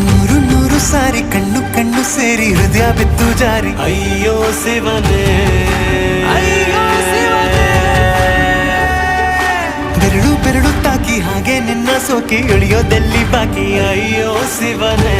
ನೂರು ನೂರು ಸಾರಿ ಕಣ್ಣು ಕಣ್ಣು ಸೇರಿ ಹೃದಯ ಬಿತ್ತು ಜಾರಿ ಅಯ್ಯೋ ಶಿವನೇ, ಬೆರಳು ಬೆರಳು ತಾಕಿ ಹಾಗೆ ನಿನ್ನ ಸೋಕಿ ಇಳಿಯೋದೆಲ್ಲಿ ಬಾಕಿ ಅಯ್ಯೋ ಶಿವನೇ.